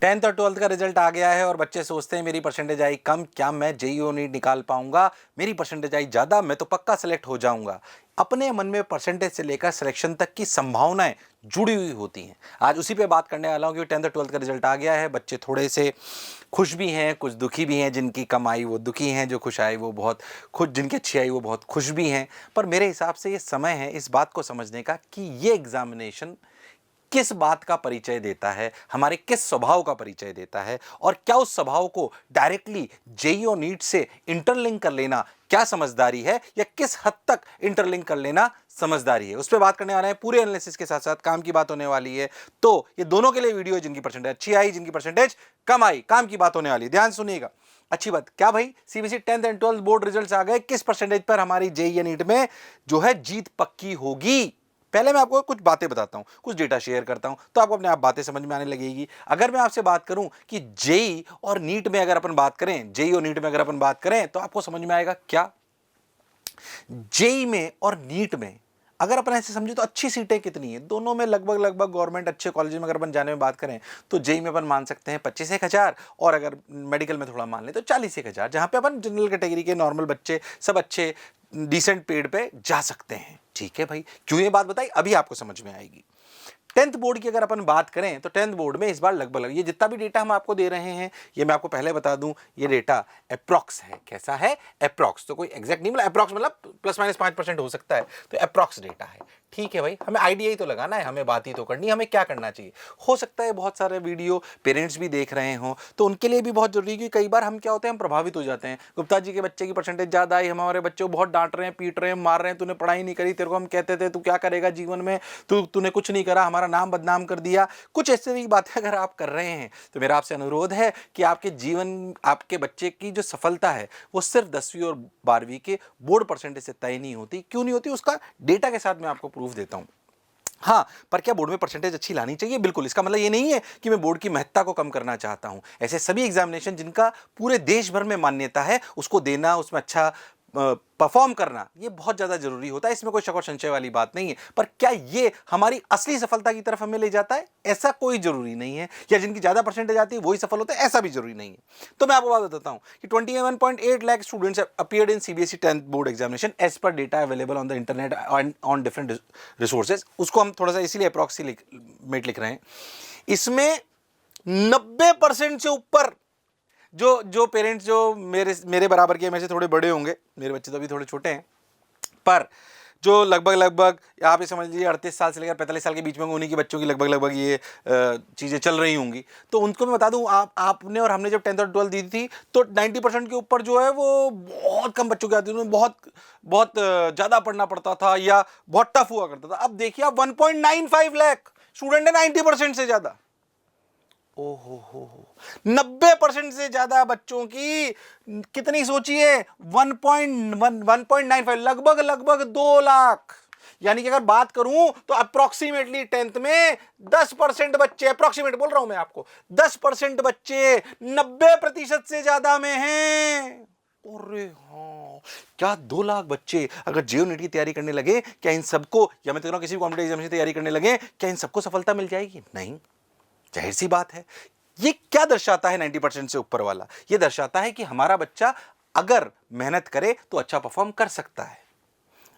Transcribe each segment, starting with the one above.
10th और 12th का result आ गया है और बच्चे सोचते हैं मेरी परसेंटेज आई कम, क्या मैं जेईई नीट निकाल पाऊंगा? मेरी परसेंटेज आई ज़्यादा, मैं तो पक्का सेलेक्ट हो जाऊंगा। अपने मन में परसेंटेज से लेकर सिलेक्शन तक की संभावनाएं जुड़ी हुई होती हैं। आज उसी पे बात करने वाला हूँ कि 10th और 12th का रिजल्ट आ गया है। बच्चे थोड़े से खुश भी हैं, कुछ दुखी भी हैं। जिनकी कम आई वो दुखी हैं, जो खुश आई वो बहुत खुश, जिनकी अच्छी आई वो बहुत खुश भी हैं। पर मेरे हिसाब से ये समय है इस बात को समझने का कि ये एग्जामिनेशन किस बात का परिचय देता है, हमारे किस स्वभाव का परिचय देता है, और क्या उस स्वभाव को डायरेक्टली जेईई और नीट से इंटरलिंक कर लेना क्या समझदारी है, या किस हद तक इंटरलिंक कर लेना समझदारी है। उस पर बात करने वाले हैं। पूरे एनालिसिस के साथ साथ काम की बात होने वाली है। तो ये दोनों के लिए वीडियो है, जिनकी परसेंटेज अच्छी आई, जिनकी परसेंटेज कम आई, काम की बात होने वाली है। ध्यान सुनिएगा। अच्छी बात क्या भाई, CBSE 10th and 12th board results आ गए, किस परसेंटेज पर हमारी जेईई नीट में जो है जीत पक्की होगी? पहले मैं आपको कुछ बातें बताता हूं, कुछ डेटा शेयर करता हूं, तो आपको अपने आप बातें समझ में आने लगेगी। अगर मैं आपसे बात करूं कि जेईई और नीट में अगर अपन बात करें, जेईई और नीट में अगर अपन बात करें, तो आपको समझ में आएगा क्या। जेईई में और नीट में अगर अपन ऐसे समझे तो अच्छी सीटें कितनी हैं दोनों में, लगभग लगभग गवर्नमेंट अच्छे कॉलेज में अगर अपन जाने में बात करें तो जेईई में अपन मान सकते हैं 25,000, और अगर मेडिकल में थोड़ा मान ले तो 40,000, जहां पे अपन जनरल कैटेगरी के नॉर्मल बच्चे सब अच्छे डिसेंट पेड पे जा सकते हैं। ठीक है भाई, क्यों ये बात बताई अभी आपको समझ में आएगी। 10th बोर्ड की अगर अपन बात करें तो 10th बोर्ड में इस बार लगभग ये जितना भी डेटा हम आपको दे रहे हैं, ये मैं आपको पहले बता दूं, ये डेटा अप्रॉक्स है। कैसा है? अप्रॉक्स। तो कोई एग्जैक्ट नहीं, मतलब अप्रॉक्स मतलब ±5% हो सकता है, तो अप्रॉक्स डेटा है। ठीक है भाई, हमें आइडिया ही तो लगाना है, हमें बात ही तो करनी है, हमें क्या करना चाहिए। हो सकता है बहुत सारे वीडियो पेरेंट्स भी देख रहे हो, तो उनके लिए भी बहुत जरूरी है, क्योंकि कई बार हम क्या होते हैं, हम प्रभावित हो जाते हैं। गुप्ता जी के बच्चे की परसेंटेज ज़्यादा आई, हम हमारे बच्चे को बहुत डांट रहे हैं, पीट रहे हैं, मार रहे हैं, तूने पढ़ाई नहीं करी, तेरे को हम कहते थे तू क्या करेगा जीवन में, तूने कुछ नहीं करा, हमारा नाम बदनाम कर दिया। कुछ ऐसी भी बातें अगर आप कर रहे हैं तो मेरा आपसे अनुरोध है कि आपके जीवन, आपके बच्चे की जो सफलता है वो सिर्फ 10वीं और 12वीं के बोर्ड परसेंटेज से तय नहीं होती। क्यों नहीं होती, उसका डेटा के साथ मैं आपको प्रूफ देता हूं। हाँ, पर क्या बोर्ड में परसेंटेज अच्छी लानी चाहिए? बिल्कुल। इसका मतलब ये नहीं है कि मैं बोर्ड की महत्ता को कम करना चाहता हूं। ऐसे सभी एग्जामिनेशन जिनका पूरे देश भर में मान्यता है, उसको देना, उसमें अच्छा परफॉर्म करना, ये बहुत ज्यादा जरूरी होता है। इसमें कोई शक और संशय वाली बात नहीं है। पर क्या ये हमारी असली सफलता की तरफ हमें ले जाता है? ऐसा कोई जरूरी नहीं है। या जिनकी ज्यादा परसेंटेज आती है वही सफल होते हैं, ऐसा भी जरूरी नहीं है। तो मैं आपको बात बताता हूं कि 21.8 lakh students appeared in CBSE 10th board examination as per data available on the internet on different resources. उसको हम थोड़ा सा इसीलिए अप्रॉक्सीमेट लिख रहे हैं। इसमें 90% से ऊपर जो पेरेंट्स जो मेरे बराबर के, में से थोड़े बड़े होंगे, मेरे बच्चे तो अभी थोड़े छोटे हैं, पर जो लगभग आप ये समझ लीजिए 38 साल से लेकर 45 साल के बीच में उन्हीं के बच्चों की लगभग ये चीज़ें चल रही होंगी। तो उनको मैं बता दूं, आपने और हमने जब 10th और 12th दी थी तो 90% के ऊपर जो है वो बहुत कम बच्चों की आती थी, उन्हें बहुत ज़्यादा पढ़ना पड़ता था या बहुत टफ हुआ करता था। अब देखिए आप 1.95 लाख स्टूडेंट है, 90% से ज़्यादा। ओहो हो 90% से ज्यादा बच्चों की कितनी, सोचिए, 1.95, लगभग 2 लाख। यानी कि अगर बात करूं तो अप्रोक्सीमेटली 10th में 10% बच्चे, अप्रोक्सीमेट बोल रहा हूं मैं आपको, 10% बच्चे 90% से ज्यादा में हैं। अरे हाँ, क्या 2 लाख बच्चे अगर जेईई नीट की तैयारी करने लगे, क्या इन सबको, या मैं तो कह रहा हूं किसी भी कॉम्पिटिटिव एग्जाम की तैयारी करने लगे, क्या इन सबको सफलता मिल जाएगी? नहीं, जाहिर सी बात है। ये क्या दर्शाता है 90% से ऊपर वाला? ये दर्शाता है कि हमारा बच्चा अगर मेहनत करे तो अच्छा परफॉर्म कर सकता है,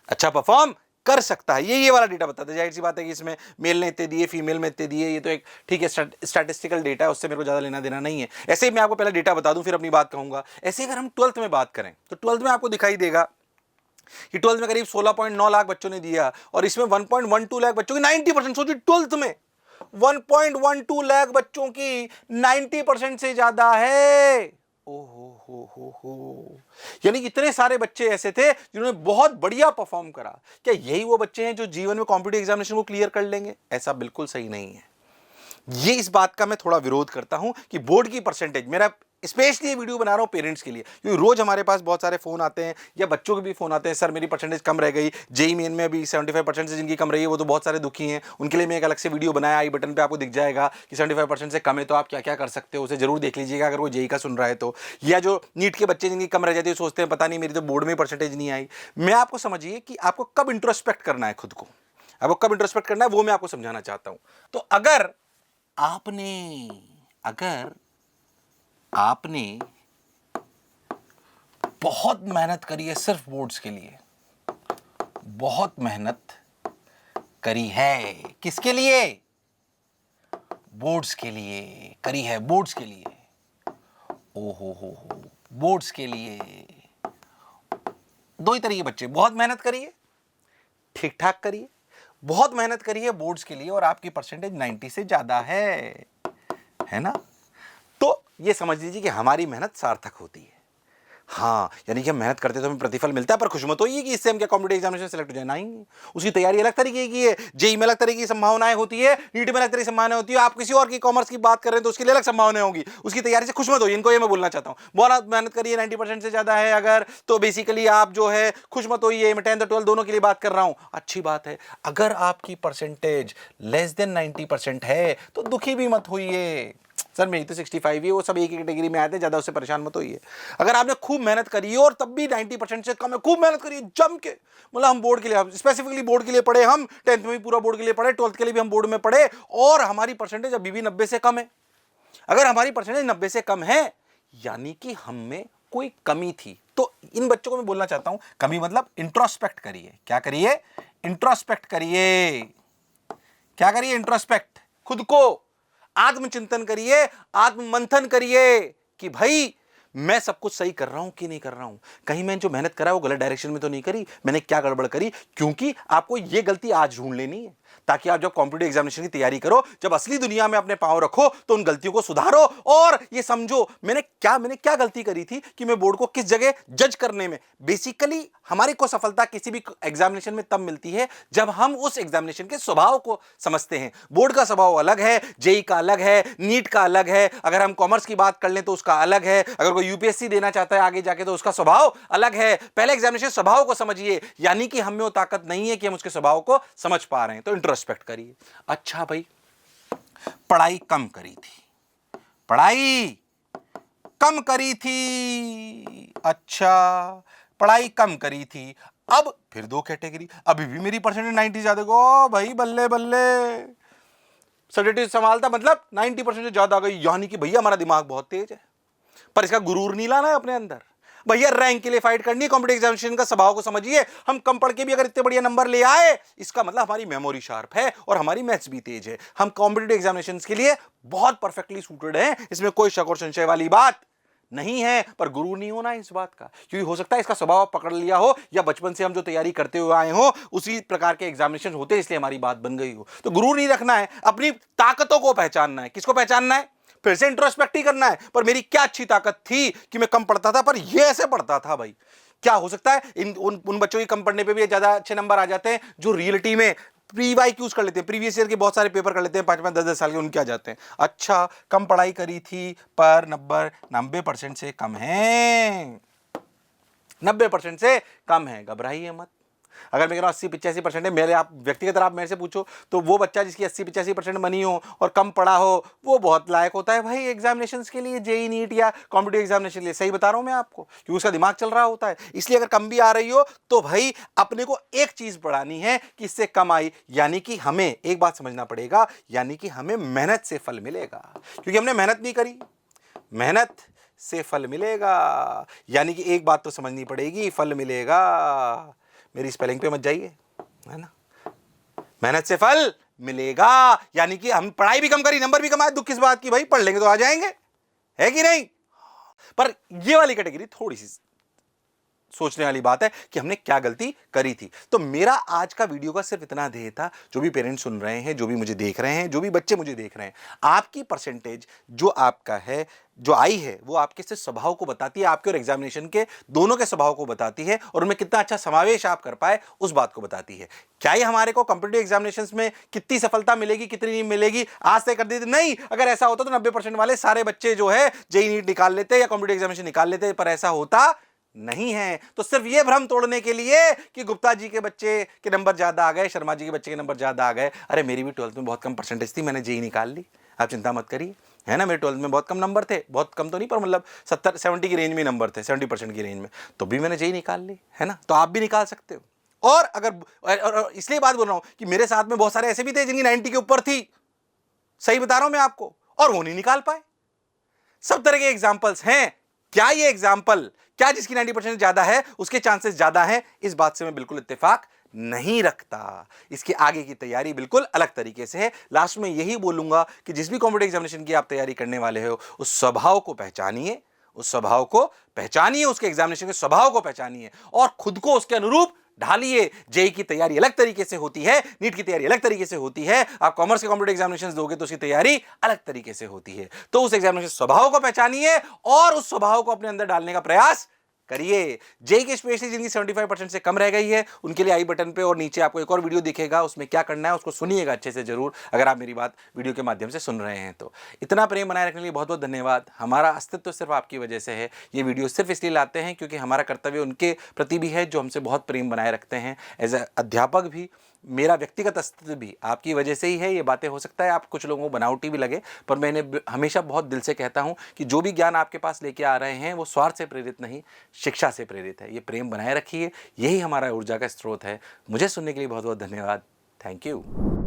अच्छा परफॉर्म कर सकता है। ये वाला डेटा बताता है। जाहिर सी बात है कि इसमें मेल ने इतने दिए, फीमेल में इतने दिए, ये तो एक ठीक है स्टैटिस्टिकल डेटा है, उससे मेरे को ज्यादा लेना देना नहीं है। ऐसे ही मैं आपको पहले डेटा बता दूं फिर अपनी बात कहूंगा। ऐसे अगर हम 12th में बात करें तो 12th में आपको दिखाई देगा कि 12th में करीब 16.9 लाख बच्चों ने दिया, और इसमें 1.12 लाख बच्चों की 90%, सोचिए 12th में 1.12 लाख बच्चों की 90% से ज्यादा है। ओहो हो, यानी इतने सारे बच्चे ऐसे थे जिन्होंने बहुत बढ़िया परफॉर्म करा। क्या यही वो बच्चे हैं जो जीवन में कॉम्पिटिटिव एग्जामिनेशन को क्लियर कर लेंगे? ऐसा बिल्कुल सही नहीं है। ये इस बात का मैं थोड़ा विरोध करता हूं कि बोर्ड की परसेंटेज, मेरा स्पेशली ये वीडियो बना रहा हूं पेरेंट्स के लिए, क्योंकि रोज हमारे पास बहुत सारे फोन आते हैं या बच्चों के भी फोन आते हैं, सर मेरी परसेंटेज कम रह गई, जेईई मेन में अभी 75% से जिनकी कम रही है वो तो बहुत सारे दुखी हैं। उनके लिए मैं एक अलग से वीडियो बनाया, आई बटन पे आपको दिख जाएगा कि 75% से कम है तो आप क्या क्या कर सकते हो, उसे जरूर देख लीजिएगा अगर वो जेईई का सुन रहा है तो। या जो नीट के बच्चे जिनकी कम रह जाती है, सोचते हैं पता नहीं मेरी तो बोर्ड में परसेंटेज नहीं आई। मैं आपको समझिए कि आपको कब इंट्रोस्पेक्ट करना है खुद को, आपको कब इंट्रोस्पेक्ट करना है वो मैं आपको समझाना चाहता हूं। तो अगर आपने अगर आपने बहुत मेहनत करी है सिर्फ बोर्ड्स के लिए, बहुत मेहनत करी है, किसके लिए? बोर्ड्स के लिए करी है, बोर्ड्स के लिए। ओ हो, बोर्ड्स के लिए। दो ही तरह के बच्चे, बहुत मेहनत करिए, ठीक ठाक करिए, बहुत मेहनत करिए बोर्ड्स के लिए और आपकी परसेंटेज 90 से ज्यादा है ना? तो ये समझ लीजिए कि हमारी मेहनत सार्थक होती है। हाँ, यानी कि हम मेहनत करते तो हमें प्रतिफल मिलता है, पर खुश मत होइए कि इससे हम क्या कॉम्पिटिटिव एग्जामिनेशन सेलेक्ट हो जाए, नहीं। उसकी तैयारी अलग तरीके की है, जेई में अलग तरीके की संभावनाएं होती है, नीट में अलग तरीके की संभावनाएं होती है। आप किसी और की कॉमर्स की बात कर रहे हैं तो उसके लिए अलग संभावनाएं होंगी, उसकी तैयारी से खुश मत होइए, इनको ये मैं बोलना चाहता हूँ। बहुत मेहनत करिए, 90% से ज्यादा है अगर, तो बेसिकली आप जो है खुश मत होइए। मैं 10th और 12th दोनों के लिए बात कर रहा हूँ, अच्छी बात है। अगर आपकी परसेंटेज लेस देन 90% है तो दुखी भी मत होइए। सर मेरी तो 65 है, वो सब एक ही कैटेगरी में आते हैं, ज्यादा उससे परेशान मत होइए। अगर आपने खूब मेहनत करी और तब भी 90% से कम है, खूब मेहनत करिए जम के, मतलब हम बोर्ड के लिए, स्पेसिफिकली बोर्ड के लिए पढ़े, हम 10th में भी पूरा बोर्ड के लिए पढ़े, 12th के लिए भी हम बोर्ड में पढ़े, और हमारी परसेंटेज अभी भी 90 से कम है। अगर हमारी परसेंटेज 90 से कम है यानी कि हम में कोई कमी थी। तो इन बच्चों को मैं बोलना चाहता हूं, कमी मतलब इंट्रोस्पेक्ट करिए। क्या करिए? इंट्रोस्पेक्ट करिए। क्या करिए? इंट्रोस्पेक्ट, खुद को आत्मचिंतन करिए, आत्ममंथन करिए कि भाई मैं सब कुछ सही कर रहा हूं कि नहीं कर रहा हूं, कहीं मैंने जो मेहनत करा वो गलत डायरेक्शन में तो नहीं करी, मैंने क्या गड़बड़ करी। क्योंकि आपको ये गलती आज ढूंढ लेनी है, ताकि आप जब कॉम्पिटिटिव एग्जामिनेशन की तैयारी करो, जब असली दुनिया में अपने पांव रखो, तो उन गलतियों को सुधारो और ये समझो मैंने क्या गलती करी थी कि मैं बोर्ड को किस जगह जज करने में। बेसिकली हमारी को सफलता किसी भी एग्जामिनेशन में तब मिलती है जब हम उस एग्जामिनेशन के स्वभाव को समझते हैं। बोर्ड का स्वभाव अलग है, जेई का अलग है, नीट का अलग है, अगर हम कॉमर्स की बात कर लें तो उसका अलग है, अगर कोई यूपीएससी देना चाहता है आगे जाके तो उसका स्वभाव अलग है। पहले एग्जामिनेशन स्वभाव को समझिए, यानी कि हमें वो ताकत नहीं है कि हम उसके स्वभाव को समझ पा रहे हैं, तो इंट्रोस्पेक्ट करिए। अच्छा भाई, पढ़ाई कम करी थी, पढ़ाई कम करी थी, अच्छा पढ़ाई कम करी थी। अब फिर दो कैटेगरी, अभी भी मेरी परसेंटेज 90 ज्यादा, ओ भाई बल्ले बल्ले, सब्जेक्टिव संभालता मतलब 90% से ज्यादा आ गई, यानी कि भैया हमारा दिमाग बहुत तेज है। पर इसका गुरूर नहीं लाना है अपने अंदर, भैया रैंक के लिए फाइट करनी है। कॉम्पिटिटिव एग्जामिनेशन का स्वभाव को समझिए, हम कम पढ़ के भी अगर इतने बढ़िया नंबर ले आए, इसका मतलब हमारी मेमोरी शार्प है और हमारी मैथ्स भी तेज है, हम कॉम्पिटिटिव एग्जामिनेशन के लिए बहुत परफेक्टली सूटेड हैं, इसमें कोई शक और संशय वाली बात नहीं है। पर गुरूर नहीं होना इस बात का, क्योंकि हो सकता है इसका स्वभाव पकड़ लिया हो, या बचपन से हम जो तैयारी करते हुए आए हो उसी प्रकार के एग्जामिनेशन होते इसलिए हमारी बात बन गई हो। तो गुरूर नहीं रखना है, अपनी ताकतों को पहचानना है। किसको पहचानना है? फिर से इंट्रोस्पेक्ट ही करना है, पर मेरी क्या अच्छी ताकत थी कि मैं कम पढ़ता था, पर ये ऐसे पढ़ता था। भाई क्या हो सकता है उन बच्चों की कम पढ़ने पे भी ज्यादा अच्छे नंबर आ जाते हैं जो रियलिटी में प्रीवाईक्यूज कर लेते हैं, प्रीवियस ईयर के बहुत सारे पेपर कर लेते हैं, 5-5 10-10 साल के, उनके आ जाते हैं। अच्छा, कम पढ़ाई करी थी पर नंबर 90% से कम है, 90% से कम है, घबराइए मत। अगर मैं कह रहा हूँ 80-85% है, मेरे आप व्यक्तिगत आप मेरे से पूछो तो वो बच्चा जिसकी 80-85% बनी हो और कम पढ़ा हो वो बहुत लायक होता है भाई एग्जामिनेशंस के लिए, जेई नीट या कॉम्पिटिटिव एग्जामिनेशन के लिए। सही बता रहा हूँ मैं आपको, क्योंकि उसका दिमाग चल रहा होता है। इसलिए अगर कम भी आ रही हो तो भाई अपने को एक चीज पढ़ानी है कि इससे कम आई, यानी कि हमें एक बात समझना पड़ेगा, यानी कि हमें मेहनत से फल मिलेगा, क्योंकि हमने मेहनत नहीं करी, मेहनत से फल मिलेगा। यानी कि एक बात तो समझनी पड़ेगी, फल मिलेगा, मेरी स्पेलिंग पे मत जाइए, है ना, मेहनत से फल मिलेगा। यानी कि हम पढ़ाई भी कम करी, नंबर भी कम आए, दुख किस बात की भाई, पढ़ लेंगे तो आ जाएंगे, है कि नहीं। पर ये वाली कैटेगरी थोड़ी सी सोचने वाली बात है कि हमने क्या गलती करी थी। तो मेरा आज का वीडियो का सिर्फ इतना ध्येय था, जो भी पेरेंट्स सुन रहे हैं, जो भी मुझे देख रहे हैं, जो भी बच्चे मुझे देख रहे हैं, आपकी परसेंटेज जो आपका है, जो आई है, वो आपके से स्वभाव को बताती है, आपके और एग्जामिनेशन के दोनों के स्वभाव को बताती है, और उनमें कितना अच्छा समावेश आप कर पाए उस बात को बताती है। क्या ये हमारे को कॉम्पिटिटिव एग्जामिनेशन में कितनी सफलता मिलेगी कितनी नहीं मिलेगी आज तय कर दी थी? नहीं। अगर ऐसा होता तो 90% वाले सारे बच्चे जो है जेईई नीट निकाल लेते या कॉम्पिटिटिव एग्जामिनेशन निकाल लेते, पर ऐसा होता नहीं है। तो सिर्फ ये भ्रम तोड़ने के लिए कि गुप्ता जी के बच्चे के नंबर ज्यादा आ गए, शर्मा जी के बच्चे के नंबर ज्यादा आ गए, अरे मेरी भी 12th में बहुत कम परसेंटेज थी, मैंने जेईई निकाल ली, आप चिंता मत करिए, है ना। मेरे 12th में बहुत कम नंबर थे, बहुत कम तो नहीं पर मतलब 70-70 की रेंज में नंबर थे, 70% की रेंज में, तो भी मैंने जेईई निकाल ली, है ना। तो आप भी निकाल सकते हो। और अगर और इसलिए बात बोल रहा हूं कि मेरे साथ में बहुत सारे ऐसे भी थे जिनकी 90 के ऊपर थी, सही बता रहा हूं मैं आपको, और वो नहीं निकाल पाए, सब तरह के एग्जाम्पल्स हैं। क्या ये एग्जाम्पल, क्या जिसकी 90% ज्यादा है उसके चांसेस ज्यादा हैं, इस बात से मैं बिल्कुल इत्तेफाक नहीं रखता। इसकी आगे की तैयारी बिल्कुल अलग तरीके से है। लास्ट में यही बोलूंगा कि जिस भी कॉम्पिटिटिव एग्जामिनेशन की आप तैयारी करने वाले हो, उस स्वभाव को पहचानिए, उस स्वभाव को पहचानिए, उसके एग्जामिनेशन के स्वभाव को पहचानिए और खुद को उसके अनुरूप ढालिए। जेई की तैयारी अलग तरीके से होती है, नीट की तैयारी अलग तरीके से होती है। आप कॉमर्स के कॉम्पिटिटिव एग्जामिनेशंस दोगे तो उसकी तैयारी अलग तरीके से होती है। तो उस एग्जामिनेशन स्वभाव को पहचानिए और उस स्वभाव को अपने अंदर डालने का प्रयास करिए। जेई की स्पेशली जिनकी 75% से कम रह गई है, उनके लिए आई बटन पे और नीचे आपको एक और वीडियो दिखेगा, उसमें क्या करना है उसको सुनिएगा अच्छे से जरूर, अगर आप मेरी बात वीडियो के माध्यम से सुन रहे हैं तो। इतना प्रेम बनाए रखने के लिए बहुत बहुत धन्यवाद। हमारा अस्तित्व सिर्फ आपकी वजह से है। ये वीडियो सिर्फ इसलिए लाते हैं क्योंकि हमारा कर्तव्य उनके प्रति भी है जो हमसे बहुत प्रेम बनाए रखते हैं। एज ए अध्यापक भी, मेरा व्यक्तिगत अस्तित्व भी आपकी वजह से ही है। ये बातें हो सकता है आप कुछ लोगों को बनावटी भी लगे, पर मैंने हमेशा बहुत दिल से कहता हूं कि जो भी ज्ञान आपके पास लेके आ रहे हैं वो स्वार्थ से प्रेरित नहीं, शिक्षा से प्रेरित है। ये प्रेम बनाए रखिए, यही हमारा ऊर्जा का स्रोत है। मुझे सुनने के लिए बहुत बहुत धन्यवाद। Thank you.